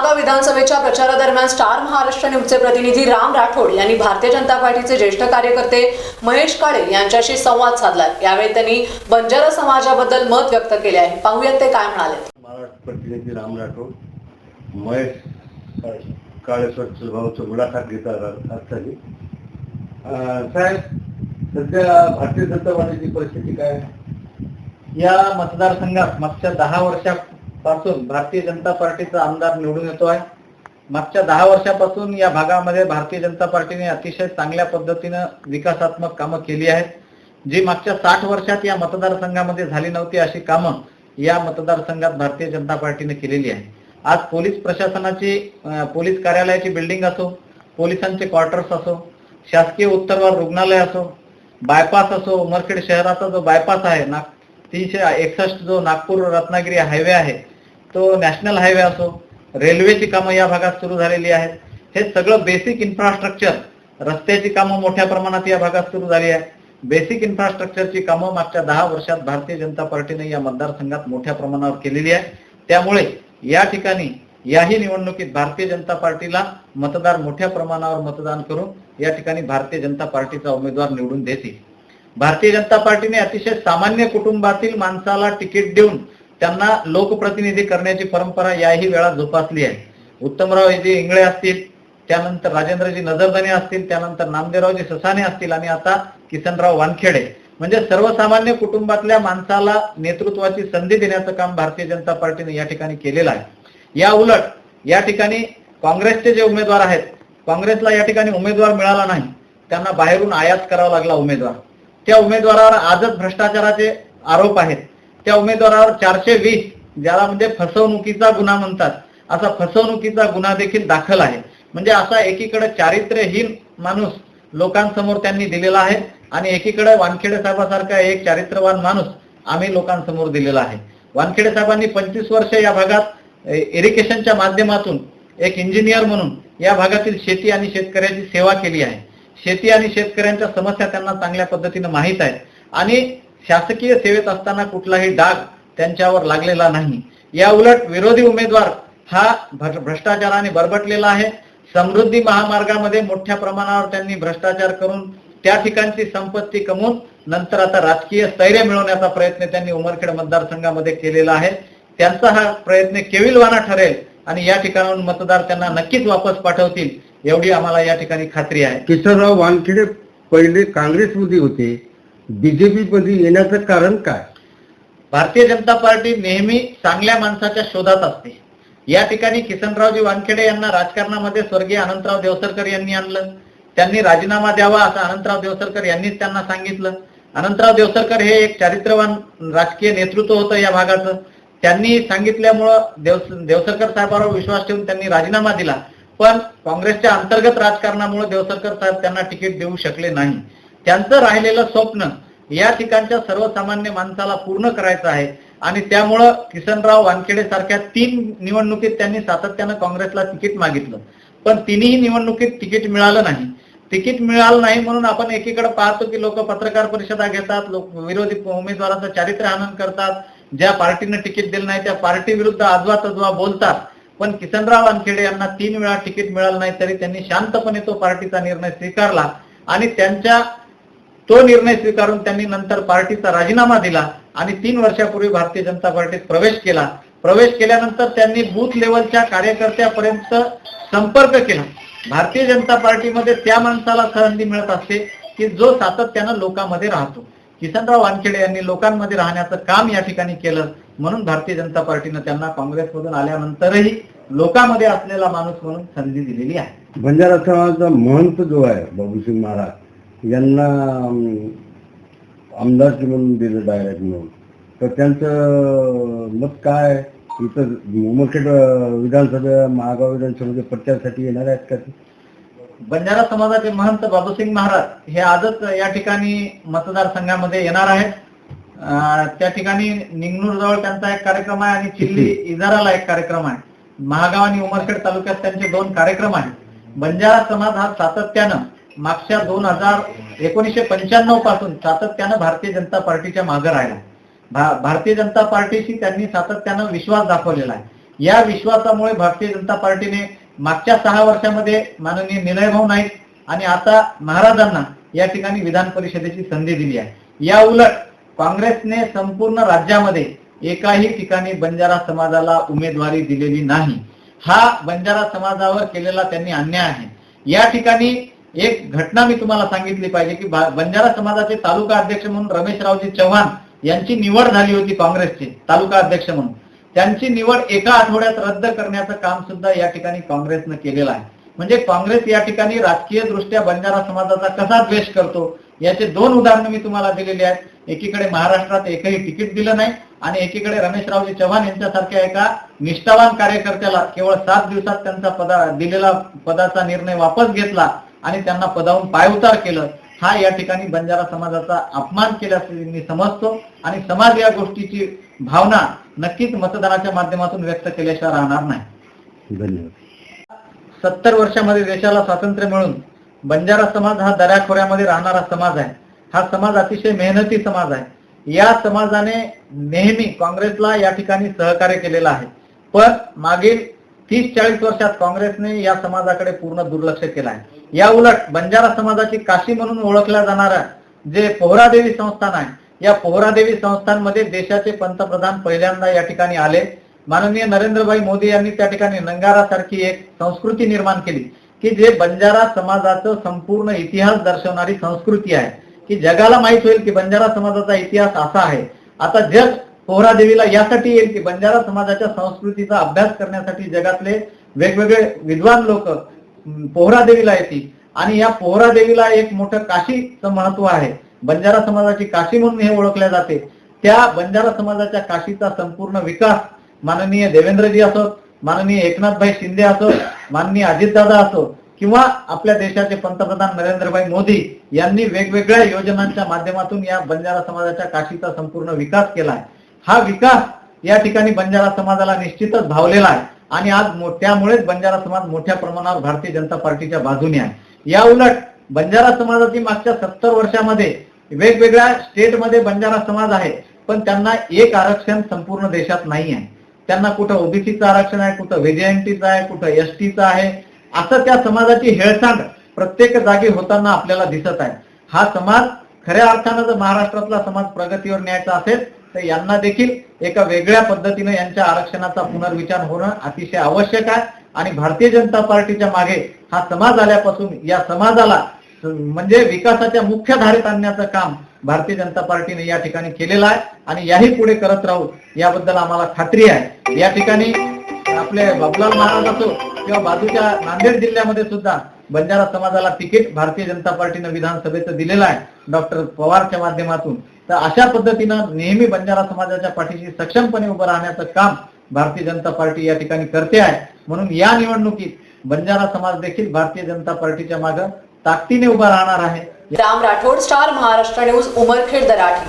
महागाव विधानसभेच्या प्रचारादरम्यान स्टार महाराष्ट्र न्यूजचे प्रतिनिधी राम राठोड यांनी भारतीय जनता पार्टीचे ज्येष्ठ कार्यकर्ते महेश काळे यांच्याशी संवाद साधला। यावेळी त्यांनी बंजारा समाजाबद्दल मत व्यक्त केले आहे। पाहूयात ते काय म्हणाले। महाराष्ट्र प्रतिनिधी राम राठोड महेश काळे स्वभावाची मुलाखत घेतात असताना साहेब, सध्या भारतीय जनता पार्टीची परिस्थिती काय? या मतदारसंघात मागच्या 10 वर्षापासून भारतीय जनता पार्टीचा आमदार निवडून येतो आहे। मागच्या 10 वर्षापासून या भागामध्ये भारतीय जनता पार्टीने अतिशय चांगल्या पद्धतीने विकासात्मक कामं केली आहेत। जी मागच्या 60 वर्षात या मतदारसंघामध्ये झाली नव्हती अशी कामं या मतदारसंघात भारतीय जनता पार्टीने केलेली आहे। आज पोलीस प्रशासनाची पोलीस कार्यालयाची बिल्डिंग असो, पोलिसांचे क्वार्टर्स असो, शासकीय उत्तरवार रुग्णालय असो, बायपास असो, उमरखेड शहराचा जो बायपास आहे 361 जो नागपूर रत्नागिरी हायवे आहे तो नॅशनल हायवे असो, रेल्वेची कामं या भागात सुरू झालेली आहेत। हे सगळं बेसिक इन्फ्रास्ट्रक्चर, रस्त्याची कामं मोठ्या प्रमाणात या भागात सुरू झाली आहे। बेसिक इन्फ्रास्ट्रक्चरची कामं मागच्या 10 वर्षात भारतीय जनता पार्टीने या मतदारसंघात मोठ्या प्रमाणावर केलेली आहे। त्यामुळे या ठिकाणी याही निवडणुकीत भारतीय जनता पार्टीला मतदार मोठ्या प्रमाणावर मतदान करून या ठिकाणी भारतीय जनता पार्टीचा उमेदवार निवडून देतील। भारतीय जनता पार्टीने अतिशय सामान्य कुटुंबातील माणसाला तिकीट देऊन त्यांना लोकप्रतिनिधी करण्याची परंपरा याही वेळा जोपासली आहे। उत्तमरावजी इंगळे असतील, त्यानंतर राजेंद्रजी नजरधने असतील, त्यानंतर नामदेवरावजी ससाने असतील आणि आता किसनराव वानखेडे, म्हणजे सर्वसामान्य कुटुंबातल्या माणसाला नेतृत्वाची संधी देण्याचं काम भारतीय जनता पार्टीने या ठिकाणी केलेलं आहे। या उलट या ठिकाणी काँग्रेसचे जे उमेदवार आहेत, काँग्रेसला या ठिकाणी उमेदवार मिळाला नाही, त्यांना बाहेरून आयात करावा लागला उमेदवार। त्या उमेदवारावर आजच भ्रष्टाचाराचे आरोप आहेत। त्या उमेदवारावर 420 ज्याला म्हणजे फसवणुकीचा गुन्हा म्हणतात, असा फसवणुकीचा गुन्हा देखील दाखल आहे। म्हणजे असा एकीकडे चारित्र्यहीन माणूस लोकांसमोर त्यांनी दिलेला आहे आणि एकीकडे वानखेडे साहेबांसारखा एक चारित्र्यवान माणूस आम्ही लोकांसमोर दिलेला आहे। वानखेडे साहेबांनी 25 वर्ष या भागात इरिगेशनच्या माध्यमातून एक इंजिनियर म्हणून या भागातील शेती आणि शेतकऱ्याची सेवा केली आहे। शेती आणि शेतकऱ्यांच्या समस्या त्यांना चांगल्या पद्धतीने माहीत आहेत आणि शासकीय सेवेत असताना कुठलाही डाग त्यांच्यावर लागलेला नाही। या उलट विरोधी उमेदवार हा भ्रष्टाचाराने बरबटलेला आहे। समृद्धी महामार्गामध्ये मोठ्या प्रमाणावर त्यांनी भ्रष्टाचार करून त्या ठिकाणची संपत्ती कमवून नंतर आता राजकीय स्थैर्य मिळवण्याचा प्रयत्न त्यांनी उमरखेड मतदारसंघामध्ये केलेला आहे। त्यांचा हा प्रयत्न केविलवाणा ठरेल आणि या ठिकाणाहून मतदार त्यांना नक्कीच वापस पाठवतील एवढी आम्हाला या ठिकाणी खात्री आहे। किसनराव वानखेडे पहिले काँग्रेसमध्ये होते, बीजेपी मध्ये येण्याचं कारण काय? भारतीय जनता पार्टी नेहमी चांगल्या माणसाच्या शोधात असते। या ठिकाणी किसनरावजी वानखेडे यांना राजकारणामध्ये स्वर्गीय अनंतराव देवसरकर यांनी आणलं। त्यांनी राजीनामा द्यावा असं अनंतराव देवसरकर यांनीच त्यांना सांगितलं। अनंतराव देवसरकर हे एक चारित्र्यवान राजकीय नेतृत्व होतं या भागाचं। त्यांनी सांगितल्यामुळं देवसरकर साहेबांवर विश्वास ठेवून त्यांनी राजीनामा दिला, पण काँग्रेसच्या अंतर्गत राजकारणामुळे देवसरकर साहेब त्यांना तिकीट देऊ शकले नाही। त्यांचं राहिलेलं स्वप्न या ठिकाणच्या सर्वसामान्य माणसाला पूर्ण करायचं आहे आणि त्यामुळं किसनराव वानखेडे सारख्या 3 निवडणुकीत त्यांनी सातत्यानं काँग्रेसला तिकीट मागितलं, पण तिन्ही निवडणुकीत तिकीट मिळालं नाही। तिकीट मिळालं नाही म्हणून आपण एकीकडे पाहतो की लोक पत्रकार परिषदा घेतात, लोक विरोधी उमेदवाराचं चारित्र्यहनन करतात, ज्या पार्टीने तिकीट दिलं नाही त्या पार्टी विरुद्ध आजवा तजवा बोलतात। पण किसनराव वानखेडे यांना 3 वेळा तिकीट मिळालं नाही तरी त्यांनी शांतपणे तो पार्टीचा निर्णय स्वीकारला आणि तो निर्णय स्वीकारून त्यांनी नंतर पार्टीचा राजीनामा दिला आणि 3 वर्षापूर्वी भारतीय जनता पार्टीत प्रवेश केला। प्रवेश केल्यानंतर त्यांनी बूथ लेवलच्या कार्यकर्त्यापर्यंत संपर्क केला। भारतीय जनता पार्टीमध्ये त्या माणसाला संधी मिळत असते की जो सातत्यानं लोकांमध्ये राहतो। किसनराव वानखेडे यांनी लोकांमध्ये राहण्याचं काम या ठिकाणी केलं, म्हणून भारतीय जनता पार्टीनं त्यांना काँग्रेसमधून आल्यानंतरही लोकांमध्ये असलेला माणूस म्हणून संधी दिलेली आहे। बंजारा समाजाचा महंत जो आहे बाबूसिंग महाराज यांना आमदारकी म्हणून दिलं डायरेक्ट म्हणून, तर त्यांचं मत काय? इथं उमरखेड विधानसभा महागाव विधानसभेच्या प्रचारासाठी येणार आहेत का? बंजारा समाजाचे महंत बाबूसिंग महाराज हे आजच या ठिकाणी मतदारसंघामध्ये येणार आहेत। त्या ठिकाणी निंगनूर जवळ त्यांचा एक कार्यक्रम आहे आणि चिल्ली इजाराला एक कार्यक्रम आहे। महागाव आणि उमरखेड तालुक्यात त्यांचे 2 कार्यक्रम आहेत। बंजारा समाज हा सातत्यानं मागच्या 1995 पासून सातत्यानं भारतीय जनता पार्टीच्या मागे राहिला। भारतीय जनता पार्टीशी त्यांनी सातत्यानं विश्वास दाखवलेला आहे। या विश्वासामुळे भारतीय जनता पार्टीने मागच्या 6 वर्षामध्ये माननीय निलयभाऊ नाईक आणि आता महाराजांना या ठिकाणी विधान परिषदेची संधी दिली आहे. या उलट काँग्रेसने संपूर्ण राज्यामध्ये एकाही ठिकाणी बंजारा समाजाला उमेदवारी दिलेली नाही. हा बंजारा समाजावर केलेला त्यांनी अन्याय आहे. या ठिकाणी एक घटना मी तुम्हाला सांगितली पाहिजे की बंजारा समाजाचे तालुका अध्यक्ष म्हणून रमेशरावजी चव्हाण यांची निवड झाली होती काँग्रेसचे तालुका अध्यक्ष म्हणून. त्यांची निवड एका आठवड्यात रद्द करण्याचं काम सुद्धा या ठिकाणी काँग्रेसनं केलेलं आहे. म्हणजे काँग्रेस या ठिकाणी राजकीय दृष्ट्या बंजारा समाजाचा कसा द्वेष करतो याचे 2 उदाहरणं मी तुम्हाला दिलेली आहेत. एकीकडे महाराष्ट्रात एकही तिकीट दिलं नाही आणि एकीकडे रमेशरावजी चव्हाण यांच्यासारख्या एका निष्ठावान कार्यकर्त्याला केवळ 7 दिवसात त्यांचा दिलेला पदाचा निर्णय वापस घेतला आणि त्यांना पदावरून पायउतार केलं. हा या ठिकाणी बंजारा समाजाचा अपमान केल्याचे मी समजतो आणि समाज या गोष्टीची भावना नक्कीच मतदानाच्या माध्यमातून व्यक्त केल्याशिवाय राहणार नाही. धन्यवाद. 70 वर्षामध्ये देशाला स्वातंत्र्य मिळून बंजारा समाज हा दऱ्याखोऱ्यामध्ये राहणारा समाज आहे. हा समाज अतिशय मेहनती समाज आहे. या समाजाने नेहमी काँग्रेसला या ठिकाणी सहकार्य केलेलं आहे. पण मागील 30-40 वर्षात काँग्रेसने या समाजाकडे पूर्ण दुर्लक्ष केलं आहे. या उलट बंजारा समाजाची काशी म्हणून ओळखल्या जाणाऱ्या जे पोहरादेवी संस्थान आहे, या पोहरादेवी संस्थानमध्ये देशाचे पंतप्रधान पहिल्यांदा या ठिकाणी आले. माननीय नरेंद्रभाई मोदी यांनी त्या ठिकाणी नंगारासारखी एक संस्कृती निर्माण केली की जे बंजारा समाजाचं संपूर्ण इतिहास दर्शवणारी संस्कृती आहे की जगाला माहित होईल की बंजारा समाजाचा इतिहास असा आहे. आता जग पोहरादेवीला यासाठी येईल की बंजारा समाजाच्या संस्कृतीचा अभ्यास करण्यासाठी जगातले वेगवेगळे विद्वान लोक पोहरादेवीला येतील आणि या पोहरादेवीला एक मोठं काशीचं महत्व आहे. बंजारा समाजाची काशी म्हणून हे ओळखले जाते. त्या बंजारा समाजाच्या काशीचा संपूर्ण विकास माननीय देवेंद्रजी असो, माननीय एकनाथभाई शिंदे असो, माननीय अजितदादा असो किंवा आपल्या देशाचे पंतप्रधान नरेंद्रभाई मोदी यांनी वेगवेगळ्या योजनांच्या माध्यमातून या बंजारा समाजाच्या काशीचा संपूर्ण विकास केला आहे. हा विकास या ठिकाणी बंजारा समाजाला निश्चितच भावलेला आहे आणि आज त्यामुळेच बंजारा समाज मोठ्या प्रमाणावर भारतीय जनता पार्टीच्या बाजूने आहे. या उलट बंजारा समाजाची मागच्या 70 वर्षामध्ये वेगवेगळ्या स्टेटमध्ये बंजारा समाज आहे पण त्यांना एक आरक्षण संपूर्ण देशात नाही आहे. त्यांना कुठं ओबीसीचं आरक्षण आहे, कुठं व्हीजेएनटीचं आहे, कुठं एसटीचं आहे. असं त्या समाजाची हेळसांड प्रत्येक जागी होताना आपल्याला दिसत आहे. हा समाज खऱ्या अर्थानं जर महाराष्ट्रातला समाज प्रगतीवर न्यायचा असेल तर यांना देखील एका वेगळ्या पद्धतीने यांच्या आरक्षणाचा पुनर्विचार होणं अतिशय आवश्यक आहे आणि भारतीय जनता पार्टीच्या मागे हा समाज आल्यापासून या समाजाला म्हणजे विकासाच्या मुख्य धारेत आणण्याचं काम भारतीय जनता पार्टीने या ठिकाणी केलेलं आहे आणि याही पुढे करत राहू याबद्दल आम्हाला खात्री आहे. या ठिकाणी आपले बाबूलाल महाराज असो किंवा बाजूच्या नांदेड जिल्ह्यामध्ये सुद्धा बंजारा समाजाला तिकीट भारतीय जनता पार्टीनं विधानसभेचं दिलेलं आहे डॉक्टर पवारच्या माध्यमातून. तर अशा पद्धतीनं नेहमी बंजारा समाजाच्या पाठीशी सक्षमपणे उभं राहण्याचं काम भारतीय जनता पार्टी या ठिकाणी करते आहे. म्हणून या निवडणुकीत बंजारा समाज देखील भारतीय जनता पार्टीच्या मागे ताकदीने उभा राहणार आहे. Ram Rathod, star Maharashtra news, Umarkhed, दराठी.